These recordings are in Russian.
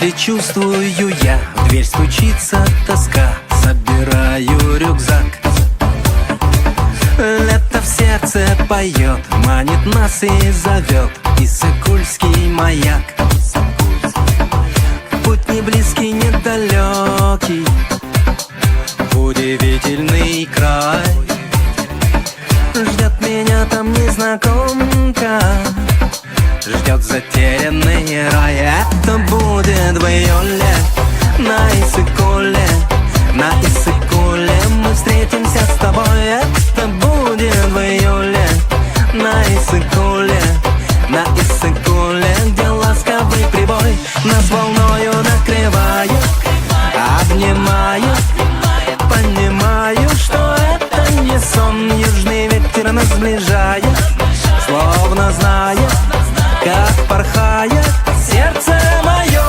Если чувствую я, в дверь стучится тоска, собираю рюкзак. Лето в сердце поет, манит нас и зовет Иссык-Кульский маяк. Путь не близкий, не далекий, удивительный край. Ждет меня там незнакомка, ждет затерянный рай. Это будет в июле на Иссык-Куле, на Иссык-Куле мы встретимся с тобой. Это будет в июле на Иссык-Куле, на Иссык-Куле, где ласковый прибой нас волною накрывает, обнимает. Понимаю, что это не сон, южный ветер нас сближает, словно знает, как порхает сердце мое.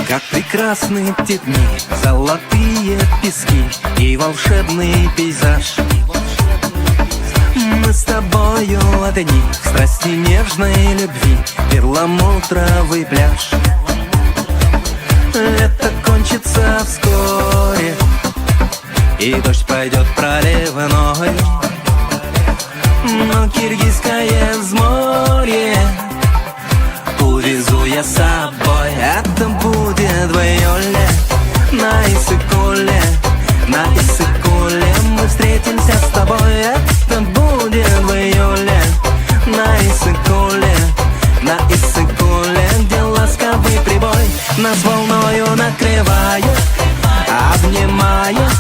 Как прекрасны те дни, золотые пески и волшебный пейзаж. Мы с тобою одни в страсти нежной любви, перламутровый пляж. Лето кончится вскоре, и дождь пойдет проливной, но киргизское взморье увезу я с собой. Это будет в июле на Иссык-Куле, на Иссык-Куле мы встретимся с тобой. Это будет в июле на Иссык-Куле, на Иссык-Куле, где ласковый прибой нас волною накрывает, обнимает.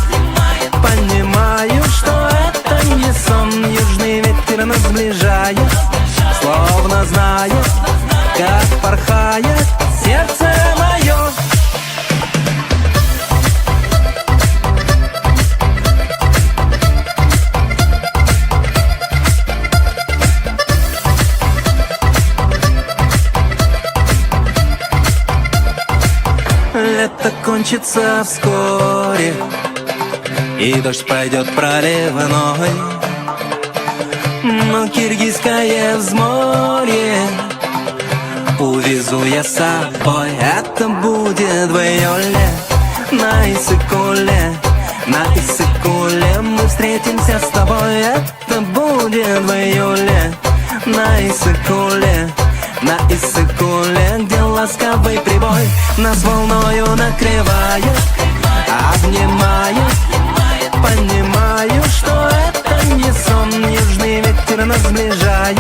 Понимаю, что это не сон, южный ветер нас сближает, словно знает, как порхает сердце мое. Лето кончится вскоре, и дождь пойдет проливной, но киргизское взморье увезу я с собой. Это будет в июле на Иссык-Куле, на Иссык-Куле мы встретимся с тобой. Это будет в июле на Иссык-Куле, на Иссык-Куле, где ласковый прибой нас волною накрывает, обнимает. Понимаю, что это не сон, южный ветер нас сближает,